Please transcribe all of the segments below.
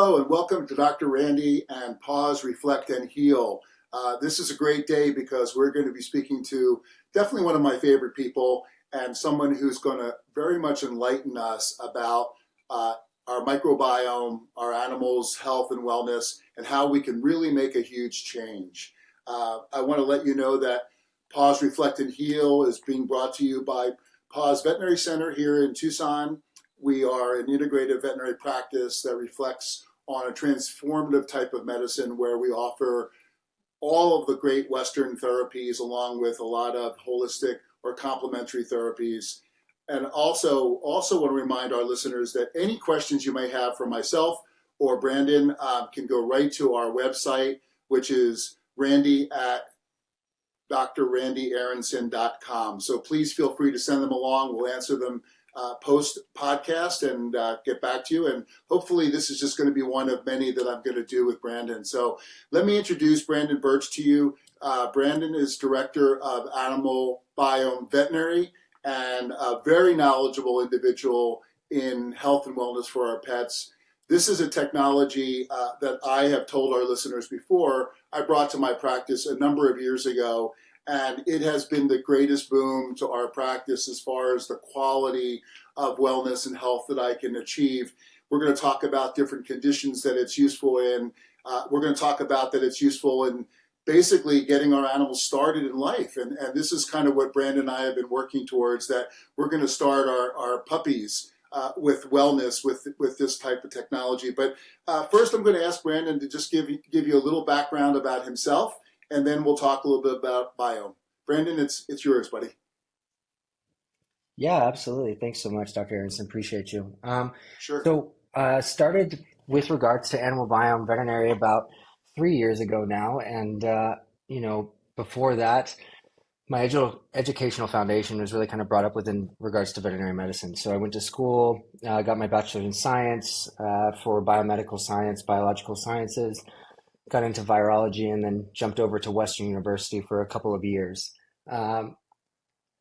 Hello and welcome to Dr. Randy and Paws, Reflect and Heal. This is a great day because we're going to be speaking to definitely one of my favorite people and someone who's going to very much enlighten us about our microbiome, our animals' health and wellness, and how we can really make a huge change. I want to let you know that Paws, Reflect and Heal is being brought to you by Paws Veterinary Center here in Tucson. We are an integrative veterinary practice that reflects on a transformative type of medicine where we offer all of the great Western therapies along with a lot of holistic or complementary therapies. And also want to remind our listeners that any questions you may have for myself or Brandon can go right to our website, which is Randy at drrandyaronson.com. So please feel free to send them along. We'll answer them post podcast and get back to you. And hopefully this is just going to be one of many that I'm going to do with Brandon. So let me introduce Brandon Burch to you. Brandon is director of AnimalBiome Veterinary and a very knowledgeable individual in health and wellness for our pets. This is a technology that I have told our listeners before I brought to my practice a number of years ago. And it has been the greatest boom to our practice as far as the quality of wellness and health that I can achieve. We're going to talk about different conditions that it's useful in. We're going to talk about that it's useful in basically getting our animals started in life. And this is kind of what Brandon and I have been working towards, that we're going to start our puppies with wellness with this type of technology. But first I'm going to ask Brandon to just give you a little background about himself, and then we'll talk a little bit about biome. Brandon, it's yours, buddy. Yeah, absolutely. Thanks so much, Dr. Aronson. Appreciate you. Sure. So started with regards to AnimalBiome Veterinary about 3 years ago now. And, before that, my educational foundation was really kind of brought up within regards to veterinary medicine. So I went to school, got my bachelor's in science for biomedical science, biological sciences, got into virology, and then jumped over to Western University for a couple of years. My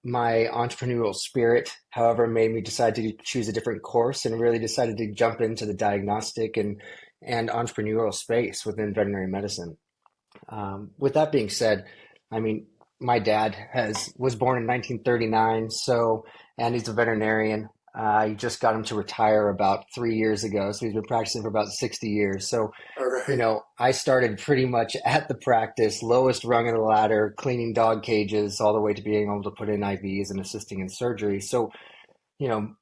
entrepreneurial spirit, however, made me decide to choose a different course and really decided to jump into the diagnostic and entrepreneurial space within veterinary medicine. With that being said, I mean, my dad was born in 1939, and he's a veterinarian. I just got him to retire about 3 years ago, so he's been practicing for about 60 years. So, Right. I started pretty much at the practice, lowest rung of the ladder, cleaning dog cages, all the way to being able to put in IVs and assisting in surgery. So,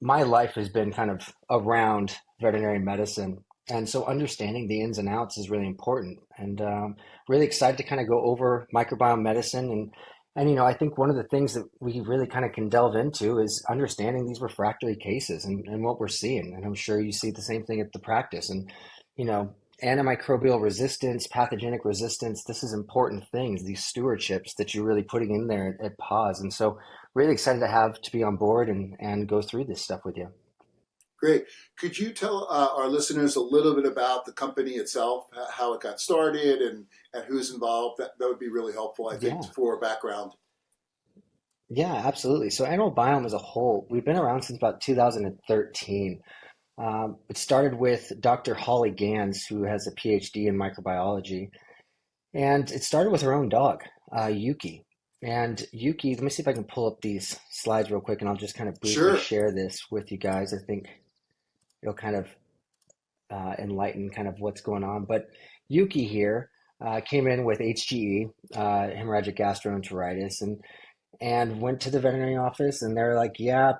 my life has been kind of around veterinary medicine. And so understanding the ins and outs is really important. And really excited to kind of go over microbiome medicine. And I think one of the things that we really kind of can delve into is understanding these refractory cases and what we're seeing. And I'm sure you see the same thing at the practice. And, antimicrobial resistance, pathogenic resistance, this is important things, these stewardships that you're really putting in there at Paws. And so really excited to be on board and go through this stuff with you. Great. Could you tell our listeners a little bit about the company itself, how it got started and who's involved? That would be really helpful, I think, Yeah. for background. Yeah, absolutely. So AnimalBiome as a whole, we've been around since about 2013. It started with Dr. Holly Gans, who has a PhD in microbiology, and it started with her own dog, Yuki. And Yuki, let me see if I can pull up these slides real quick, and I'll just kind of briefly Sure. share this with you guys. I think it'll kind of enlighten kind of what's going on. But Yuki here came in with HGE, hemorrhagic gastroenteritis, and went to the veterinary office, and they're like, yeah,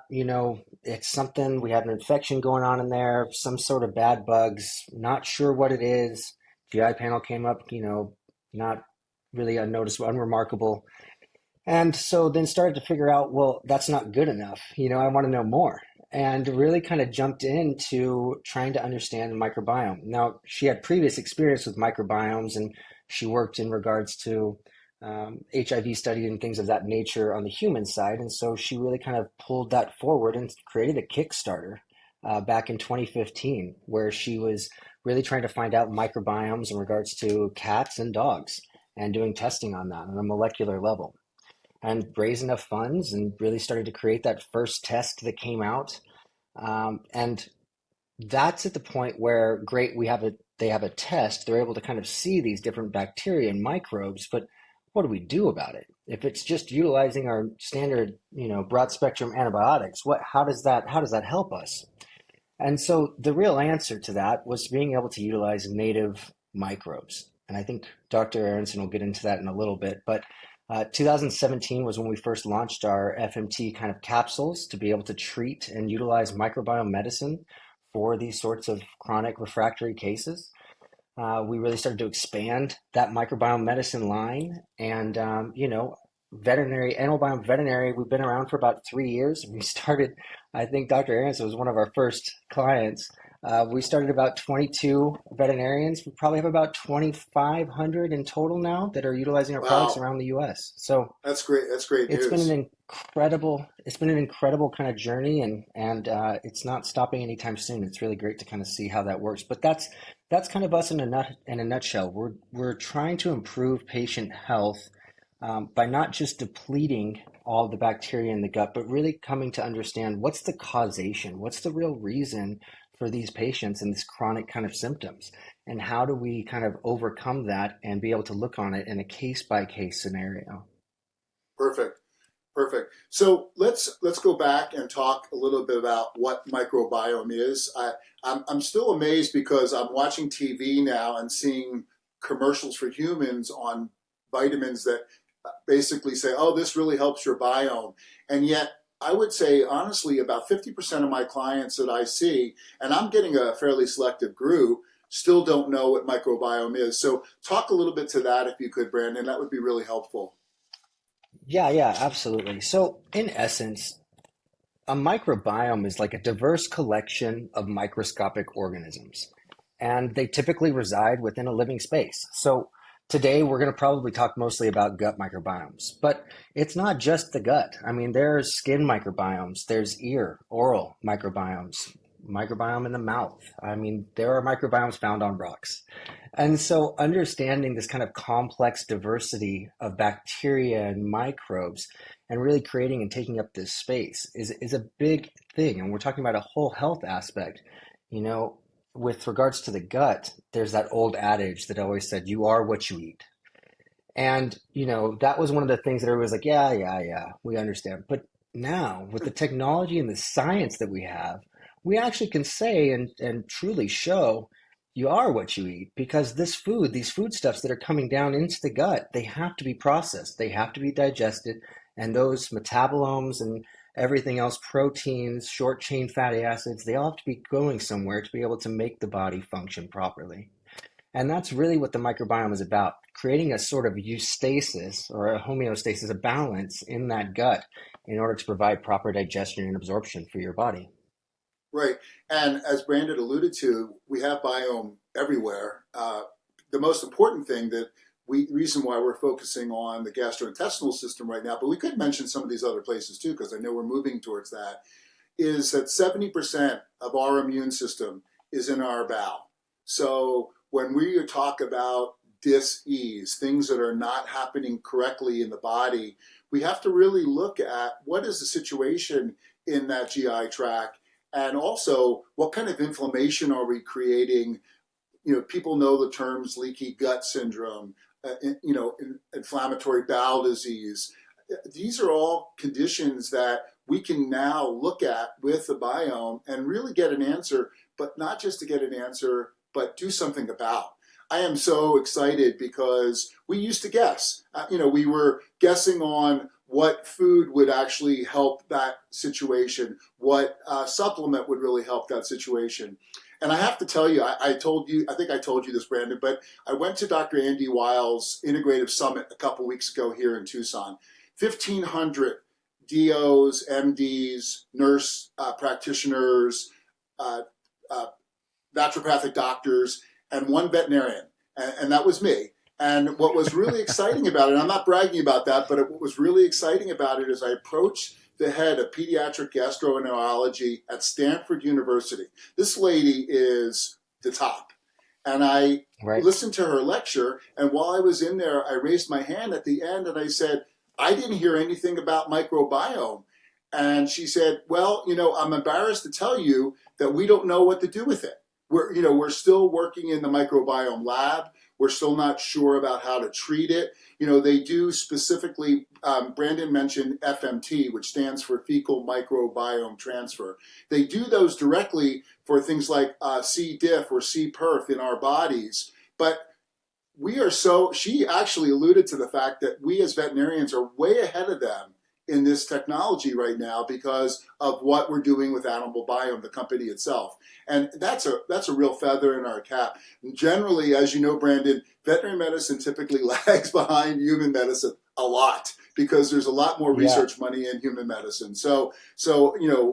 it's something, we have an infection going on in there, some sort of bad bugs, not sure what it is. GI panel came up, not really unnoticeable, unremarkable. And so then started to figure out, well, that's not good enough. I want to know more. And really kind of jumped into trying to understand the microbiome. Now, she had previous experience with microbiomes, and she worked in regards to HIV study and things of that nature on the human side. And so she really kind of pulled that forward and created a Kickstarter back in 2015, where she was really trying to find out microbiomes in regards to cats and dogs and doing testing on that on a molecular level. And raised enough funds and really started to create that first test that came out. And that's at the point where, great, we have they have a test, they're able to kind of see these different bacteria and microbes, but what do we do about it? If it's just utilizing our standard, broad spectrum antibiotics, how does that help us? And so the real answer to that was being able to utilize native microbes. And I think Dr. Aronson will get into that in a little bit. But 2017 was when we first launched our FMT kind of capsules to be able to treat and utilize microbiome medicine for these sorts of chronic refractory cases. We really started to expand that microbiome medicine line. And, AnimalBiome Veterinary, we've been around for about 3 years. We started, I think Dr. Aronson was one of our first clients. We started about 22 veterinarians. We probably have about 2,500 in total now that are utilizing our products Wow, around the U.S. So that's great. That's great it's been news. an incredible kind of journey, and it's not stopping anytime soon. It's really great to kind of see how that works. But that's kind of us in a nutshell. We're trying to improve patient health by not just depleting all the bacteria in the gut, but really coming to understand what's the causation, what's the real reason for these patients and this chronic kind of symptoms, and how do we kind of overcome that and be able to look on it in a case by case scenario. Perfect. Perfect. So let's go back and talk a little bit about what microbiome is. I'm still amazed because I'm watching TV now and seeing commercials for humans on vitamins that basically say, "Oh, this really helps your biome," and yet I would say honestly, about 50% of my clients that I see, and I'm getting a fairly selective group, still don't know what microbiome is. So talk a little bit to that if you could, Brandon. That would be really helpful. Yeah, yeah, absolutely. So, in essence, a microbiome is like a diverse collection of microscopic organisms, and they typically reside within a living space. So, today we're going to probably talk mostly about gut microbiomes, but it's not just the gut. I mean, there's skin microbiomes, there's ear, oral microbiomes, microbiome in the mouth. I mean, there are microbiomes found on rocks. And so understanding this kind of complex diversity of bacteria and microbes and really creating and taking up this space is a big thing. And we're talking about a whole health aspect. You know, with regards to the gut, there's that old adage that always said, you are what you eat. And, that was one of the things that everybody was like, yeah, yeah, yeah, we understand. But now, with the technology and the science that we have, we actually can say and truly show you are what you eat because these foodstuffs that are coming down into the gut, they have to be processed, they have to be digested, and those metabolomes and everything else, proteins, short chain fatty acids, they all have to be going somewhere to be able to make the body function properly. And that's really what the microbiome is about, creating a sort of eustasis or a homeostasis, a balance in that gut in order to provide proper digestion and absorption for your body. Right. And as Brandon alluded to, we have biome everywhere. The most important thing reason why we're focusing on the gastrointestinal system right now, but we could mention some of these other places too, because I know we're moving towards that, is that 70% of our immune system is in our bowel. So when we talk about dis-ease, things that are not happening correctly in the body, we have to really look at what is the situation in that GI tract, and also what kind of inflammation are we creating. People know the terms leaky gut syndrome, inflammatory bowel disease. These are all conditions that we can now look at with the biome and really get an answer, but not just to get an answer, but do something about. I am so excited because we used to guess. We were guessing on what food would actually help that situation, what supplement would really help that situation. And I have to tell you, I think I told you this, Brandon, but I went to Dr. Andy Weil's Integrative Summit a couple weeks ago here in Tucson. 1,500 DOs, MDs, nurse practitioners, uh, uh, naturopathic doctors, and one veterinarian, and that was me. And what was really exciting about it, I'm not bragging about that, but what was really exciting about it is I approached the head of pediatric gastroenterology at Stanford University. This lady is the top. And I Right. listened to her lecture, and while I was in there, I raised my hand at the end and I said, I didn't hear anything about microbiome. And she said, well, I'm embarrassed to tell you that we don't know what to do with it. we're still working in the microbiome lab. We're still not sure about how to treat it. They do specifically, Brandon mentioned FMT, which stands for fecal microbiome transfer. They do those directly for things like C. diff or C. perf in our bodies. But she actually alluded to the fact that we as veterinarians are way ahead of them in this technology right now because of what we're doing with AnimalBiome, the company itself. And that's a real feather in our cap. And generally, as you know, Brandon, veterinary medicine typically lags behind human medicine a lot because there's a lot more research money in human medicine. So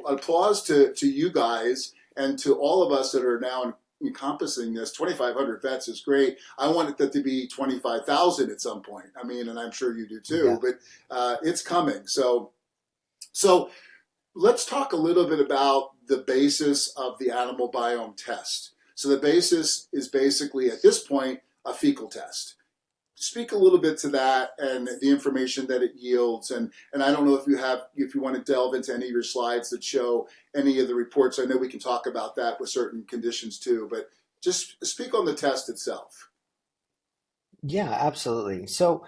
applause to you guys and to all of us that are now encompassing this. 2,500 vets is great. I want it to be 25,000 at some point. I mean, and I'm sure you do too, but it's coming. So let's talk a little bit about the basis of the AnimalBiome test. So the basis is basically at this point a fecal test. Speak a little bit to that and the information that it yields. And I don't know if you want to delve into any of your slides that show any of the reports. I know we can talk about that with certain conditions too, but just speak on the test itself. Yeah, absolutely. So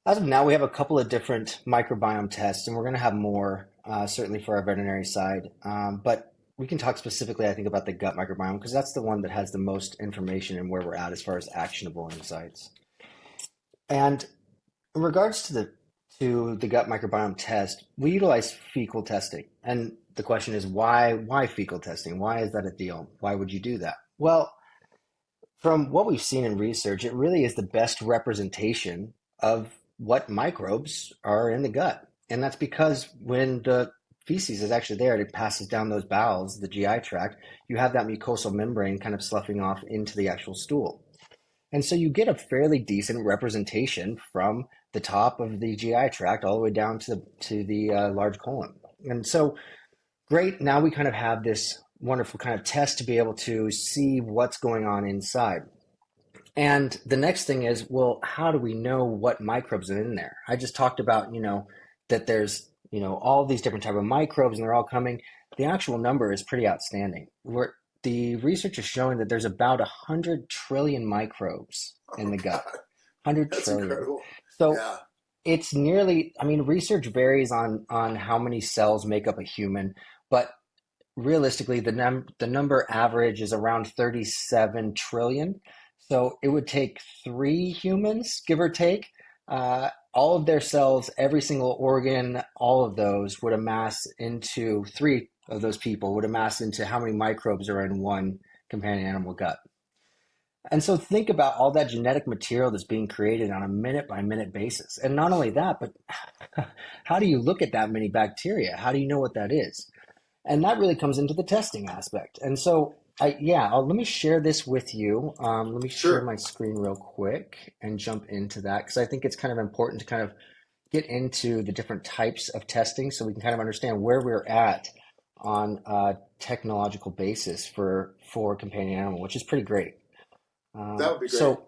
as of now, we have a couple of different microbiome tests, and we're going to have more, certainly for our veterinary side. But we can talk specifically, I think, about the gut microbiome because that's the one that has the most information and where we're at as far as actionable insights. And in regards to the gut microbiome test, we utilize fecal testing. And the question is, why fecal testing? Why is that a deal? Why would you do that? Well, from what we've seen in research, it really is the best representation of what microbes are in the gut. And that's because when the feces is actually there, it passes down those bowels, the GI tract, you have that mucosal membrane kind of sloughing off into the actual stool. And so you get a fairly decent representation from the top of the GI tract all the way down to the large colon. And so great, now we kind of have this wonderful kind of test to be able to see what's going on inside. And the next thing is, well, how do we know what microbes are in there? I just talked about, that there's, all these different type of microbes and they're all coming. The actual number is pretty outstanding. The research is showing that there's about 100 trillion microbes in the gut. 100 That's trillion. incredible. So Yeah. it's nearly, research varies on how many cells make up a human, but realistically, the number average is around 37 trillion. So it would take 3 humans, give or take, all of their cells, every single organ, all of those would amass into 3 of those people would amass into how many microbes are in one companion animal gut. And so think about all that genetic material that's being created on a minute by minute basis. And not only that, but how do you look at that many bacteria? How do you know what that is? And that really comes into the testing aspect. And so, let me share this with you. Let me share my screen real quick and jump into that because I think it's kind of important to kind of get into the different types of testing so we can kind of understand where we're at on a technological basis for companion animal, which is pretty great. That would be great. So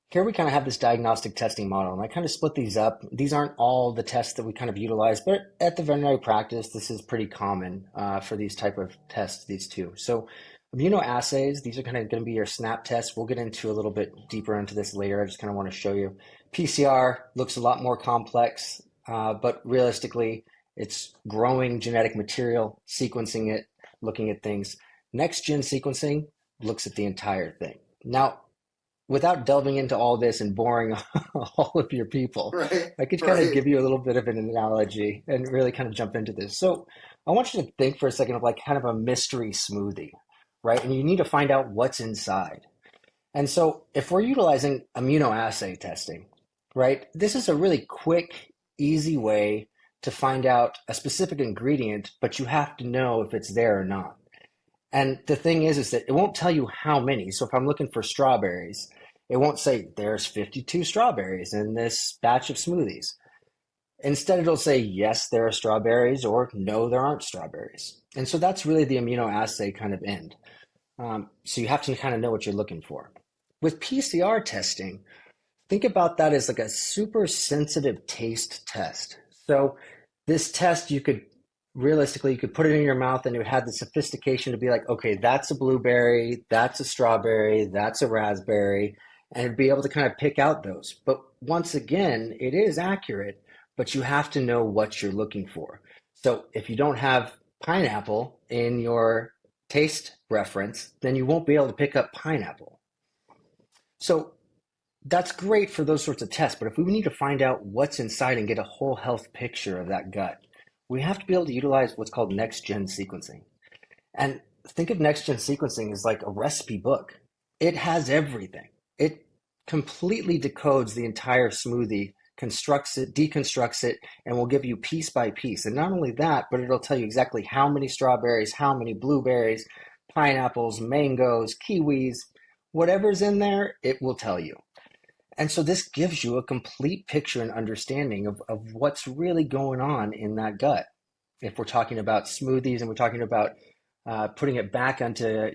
here we kind of have this diagnostic testing model, and I kind of split these up. These aren't all the tests that we kind of utilize, but at the veterinary practice, this is pretty common for these type of tests, these two. So immunoassays, these are kind of going to be your SNAP tests. We'll get into a little bit deeper into this later. I just kind of want to show you. PCR looks a lot more complex, but realistically, it's growing genetic material, sequencing it, looking at things. Next-gen sequencing looks at the entire thing. Now, without delving into all this and boring all of your people, I could kind of give you a little bit of an analogy and really kind of jump into this. So I want you to think for a second of like kind of a mystery smoothie, right? And you need to find out what's inside. And so if we're utilizing immunoassay testing, right, this is a really quick, easy way to find out a specific ingredient, but you have to know if it's there or not. And the thing is that it won't tell you how many. So if I'm looking for strawberries, it won't say there's 52 strawberries in this batch of smoothies. Instead, it'll say, yes, there are strawberries, or no, there aren't strawberries. And so that's really the immunoassay kind of end. So you have to kind of know what you're looking for. With PCR testing, think about that as like a super sensitive taste test. So this test, you could realistically, you could put it in your mouth and it would have the sophistication to be like, okay, that's a blueberry, that's a strawberry, that's a raspberry, and be able to kind of pick out those. But once again, it is accurate, but you have to know what you're looking for. So if you don't have pineapple in your taste reference, then you won't be able to pick up pineapple. So that's great for those sorts of tests, but if we need to find out what's inside and get a whole health picture of that gut, we have to be able to utilize what's called next-gen sequencing. And think of next-gen sequencing as like a recipe book. It has everything. It completely decodes the entire smoothie, constructs it, deconstructs it, and will give you piece by piece. And not only that, but it'll tell you exactly how many strawberries, how many blueberries, pineapples, mangoes, kiwis, whatever's in there, it will tell you. And so this gives you a complete picture and understanding of what's really going on in that gut. If we're talking about smoothies and we're talking about putting it back onto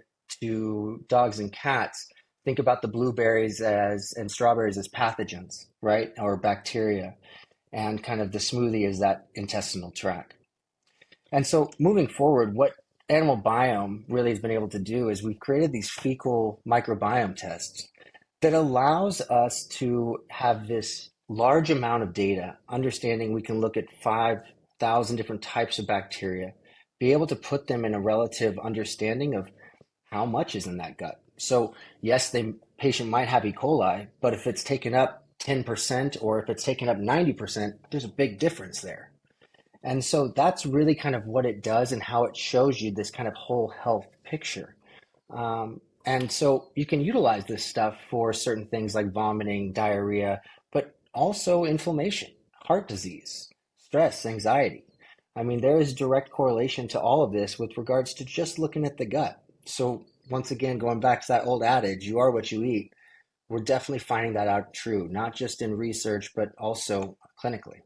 dogs and cats, think about the blueberries and strawberries as pathogens, right? Or bacteria. And kind of the smoothie is that intestinal tract. And so moving forward, what AnimalBiome really has been able to do is we've created these fecal microbiome tests that allows us to have this large amount of data, understanding we can look at 5,000 different types of bacteria, be able to put them in a relative understanding of how much is in that gut. So yes, the patient might have E. coli, but if it's taken up 10% or if it's taken up 90%, there's a big difference there. And so that's really kind of what it does and how it shows you this kind of whole health picture. And so you can utilize this stuff for certain things like vomiting, diarrhea, but also inflammation, heart disease, stress, anxiety. I mean, there is direct correlation to all of this with regards to just looking at the gut. So once again, going back to that old adage, you are what you eat, we're definitely finding that out true, not just in research, but also clinically.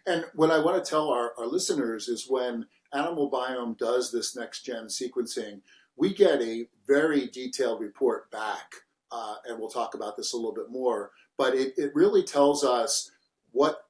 And what I want to tell our listeners is when AnimalBiome does this next-gen sequencing, we get a very detailed report back, and we'll talk about this a little bit more, but it really tells us what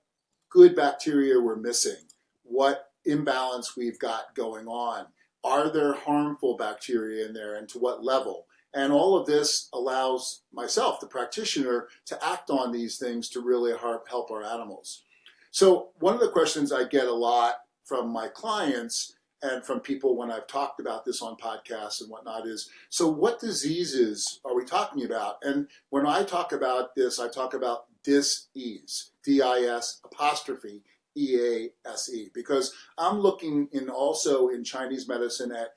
good bacteria we're missing, what imbalance we've got going on. Are there harmful bacteria in there and to what level? And all of this allows myself, the practitioner, to act on these things to really help our animals. So one of the questions I get a lot from my clients and from people when I've talked about this on podcasts and whatnot is, so what diseases are we talking about? And when I talk about this, I talk about dis-ease, D-I-S apostrophe E-A-S-E, because I'm looking also in Chinese medicine at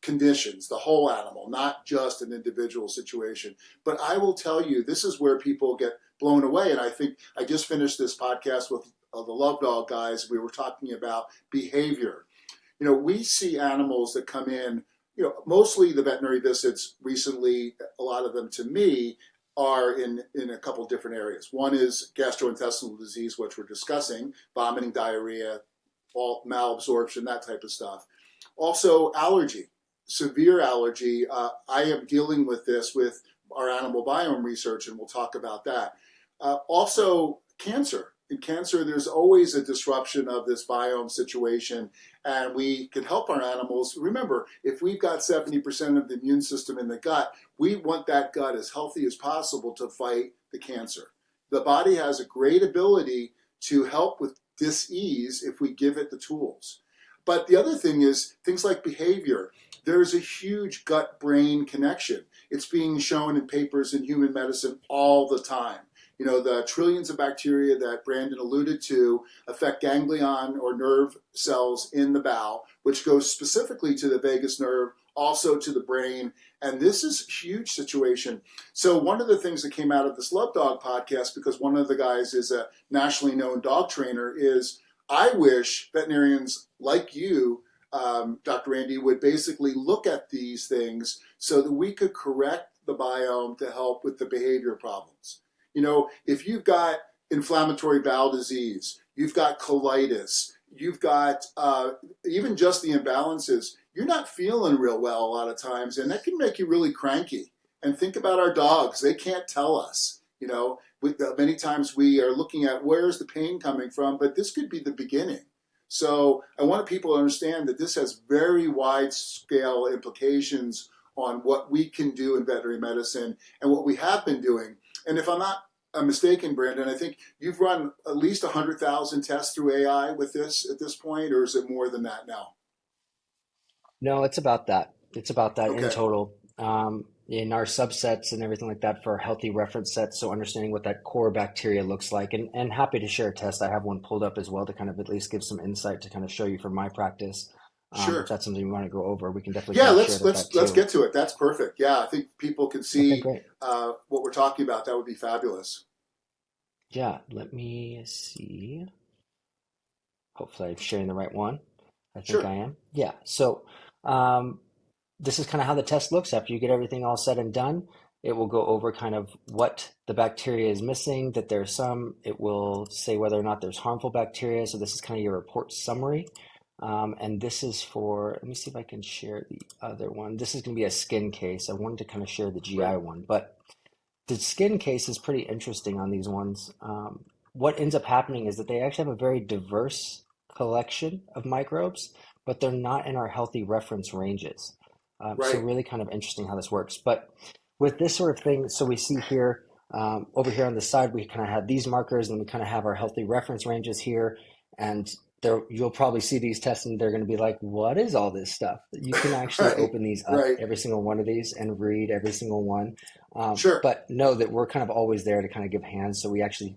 conditions, the whole animal, not just an individual situation. But I will tell you, this is where people get blown away. And I think I just finished this podcast with the Love Dog guys. We were talking about behavior. We see animals that come in, mostly the veterinary visits recently, a lot of them to me are in a couple different areas. One is gastrointestinal disease, which we're discussing, vomiting, diarrhea, malabsorption, that type of stuff. Also, allergy, severe allergy. I am dealing with this with our AnimalBiome research, and we'll talk about that. Also, cancer. In cancer, there's always a disruption of this biome situation, and we can help our animals. Remember, if we've got 70% of the immune system in the gut, we want that gut as healthy as possible to fight the cancer. The body has a great ability to help with dis-ease if we give it the tools. But the other thing is things like behavior. There's a huge gut-brain connection. It's being shown in papers in human medicine all the time. The trillions of bacteria that Brandon alluded to affect ganglion or nerve cells in the bowel, which goes specifically to the vagus nerve, also to the brain. And this is a huge situation. So one of the things that came out of this Love Dog podcast, because one of the guys is a nationally known dog trainer, is I wish veterinarians like you, Dr. Randy, would basically look at these things so that we could correct the biome to help with the behavior problems. If you've got inflammatory bowel disease, you've got colitis, you've got even just the imbalances, you're not feeling real well a lot of times, and that can make you really cranky. And think about our dogs. They can't tell us. Many times we are looking at where's the pain coming from, but this could be the beginning. So I want people to understand that this has very wide scale implications on what we can do in veterinary medicine and what we have been doing. And if I'm not mistaken, Brandon, I think you've run at least 100,000 tests through AI with this at this point, or is it more than that now? No, it's about that. It's about that in Okay, total. In our subsets and everything like that for healthy reference sets, so understanding what that core bacteria looks like, and happy to share a test. I have one pulled up as well to kind of at least give some insight to kind of show you from my practice. If sure. that's something you want to go over, we can definitely Yeah, kind of share let's that let's too. get to it. That's perfect. Yeah, I think people can Okay, see great. what we're talking about. That would be fabulous. Yeah, let me see. Hopefully I'm sharing the right one. I think I Sure. am. Yeah. So um, this is kind of how the test looks after you get everything all said and done. It will go over kind of what the bacteria is missing, that there's some. It will say whether or not there's harmful bacteria. So this is kind of your report summary. And this is for, let me see if I can share the other one. This is going to be a skin case. I wanted to kind of share the GI Right. one, but the skin case is pretty interesting on these ones. What ends up happening is that they actually have a very diverse collection of microbes, but they're not in our healthy reference ranges. So Right. really kind of interesting how this works. But with this sort of thing, so we see here, over here on the side, we kind of have these markers and we kind of have our healthy reference ranges here. And there, you'll probably see these tests and they're going to be like, what is all this stuff? You can actually Right. open these up, Right. every single one of these, and read every single one. Sure. But know that we're kind of always there to kind of give hands. So we actually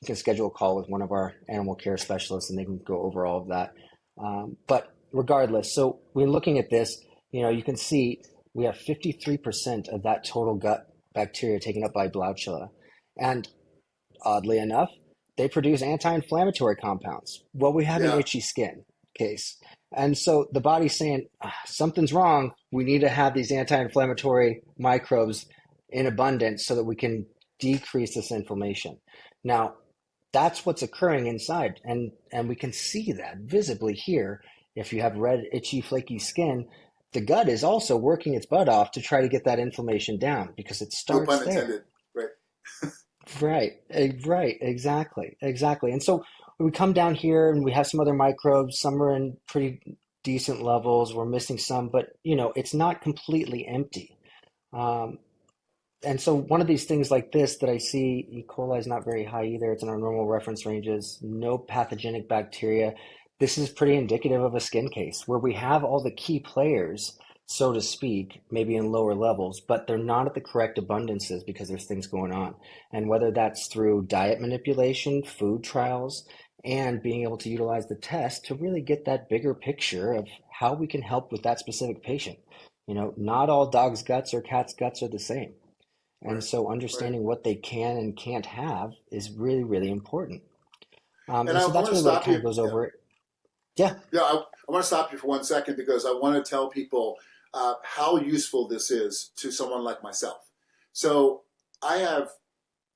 can schedule a call with one of our animal care specialists and they can go over all of that. But regardless, so when looking at this, you can see we have 53% of that total gut bacteria taken up by Blauchilla. And oddly enough, they produce anti-inflammatory compounds. Well, we have an Yeah. itchy skin case. And so the body's saying, something's wrong. We need to have these anti-inflammatory microbes in abundance so that we can decrease this inflammation. Now, that's what's occurring inside. And we can see that visibly here. If you have red, itchy, flaky skin, the gut is also working its butt off to try to get that inflammation down because it No starts pun there. intended. Right. Right, right, exactly, exactly. And so we come down here and we have some other microbes. Some are in pretty decent levels. We're missing some, but it's not completely empty. Um, and so one of these things like this that I see, E. coli is not very high either. It's in our normal reference ranges, no pathogenic bacteria. This is pretty indicative of a skin case where we have all the key players, so to speak, maybe in lower levels, but they're not at the correct abundances because there's things going on. And whether that's through diet manipulation, food trials, and being able to utilize the test to really get that bigger picture of how we can help with that specific patient. Not all dogs' guts or cats' guts are the same. And Right. so Right. understanding what they can and can't have is really, really important. And And I so want that's to really what it stop kind of you. goes Yeah. over it. Yeah, Yeah. I want to stop you for 1 second because I want to tell people how useful this is to someone like myself. So I have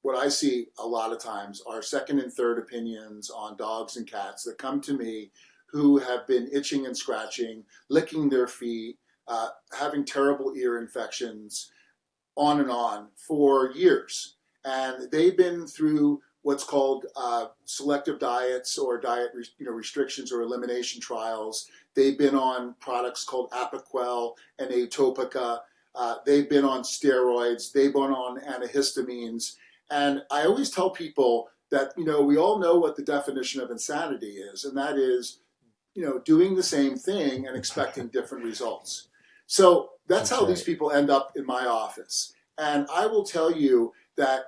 what I see a lot of times are second and third opinions on dogs and cats that come to me who have been itching and scratching, licking their feet, having terrible ear infections, on for years. And they've been through what's called selective diets or diet restrictions or elimination trials. They've been on products called Apoquel and Atopica. They've been on steroids. They've been on antihistamines. And I always tell people that, we all know what the definition of insanity is, and that is, doing the same thing and expecting different results. So that's that's how these right. people end up in my office. And I will tell you that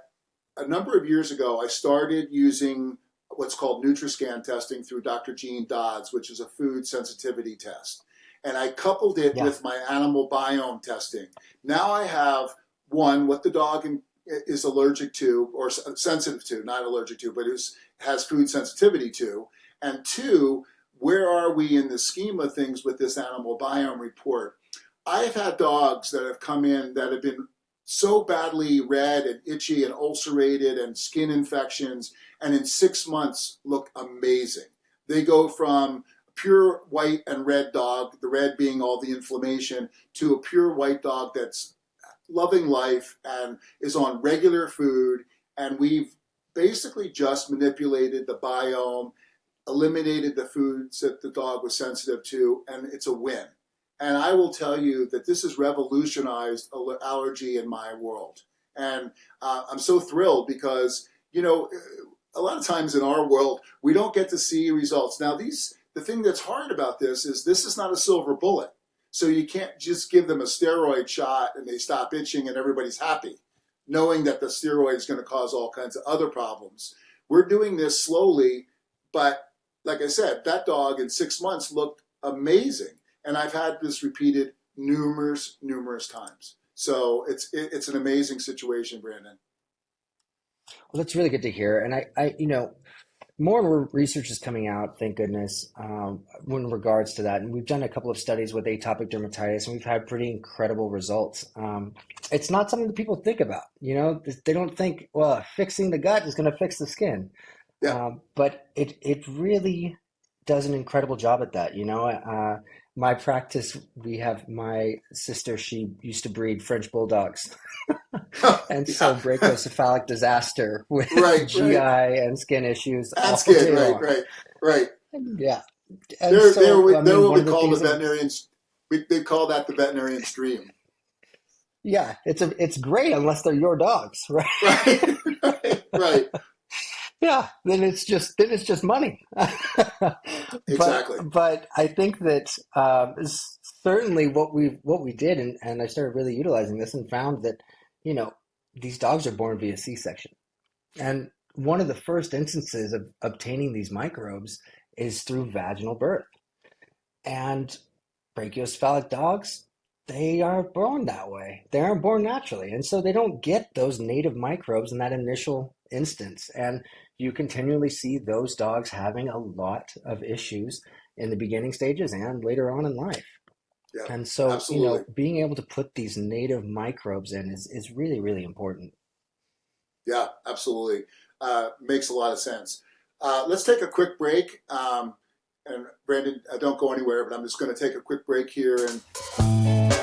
a number of years ago, I started using what's called Nutriscan testing through Dr. Jean Dodds, which is a food sensitivity test. And I coupled it Yeah, with my animal biome testing. Now I have one, what the dog is allergic to or sensitive to, not allergic to, but has food sensitivity to. And two, where are we in the scheme of things with this animal biome report? I've had dogs that have come in that have been so badly red and itchy and ulcerated and skin infections, and in 6 months look amazing. They go from a pure white and red dog, the red being all the inflammation, to a pure white dog that's loving life and is on regular food. And we've basically just manipulated the biome, eliminated the foods that the dog was sensitive to, and it's a win. And I will tell you that this has revolutionized allergy in my world. And I'm so thrilled because, a lot of times in our world, we don't get to see results. Now, the thing that's hard about this is not a silver bullet. So you can't just give them a steroid shot and they stop itching and everybody's happy, knowing that the steroid is going to cause all kinds of other problems. We're doing this slowly, but like I said, that dog in 6 months looked amazing. And I've had this repeated numerous times. So it's an amazing situation, Brandon. Well, that's really good to hear. And I more and more research is coming out, thank goodness, in regards to that. And we've done a couple of studies with atopic dermatitis, and we've had pretty incredible results. It's not something that people think about. They don't think, well, fixing the gut is going to fix the skin. Yeah. But it really does an incredible job at that. My practice, we have my sister, she used to breed French bulldogs. And so brachycephalic disaster with GI and skin issues all day long. Right. Yeah. And they're what we call the veterinarians. They call that the veterinarian's dream. Yeah, it's great unless they're your dogs, right? Right. Yeah, then it's just money. Exactly. But I think that certainly what we did, and I started really utilizing this and found that, these dogs are born via C-section. And one of the first instances of obtaining these microbes is through vaginal birth. And brachiocephalic dogs, they are born that way. They aren't born naturally. And so they don't get those native microbes in that initial instance. And you continually see those dogs having a lot of issues in the beginning stages and later on in life. Yeah, and so, absolutely. Being able to put these native microbes in is really, really important. Yeah, absolutely. Makes a lot of sense. Let's take a quick break. And Brandon, don't go anywhere, but I'm just going to take a quick break here and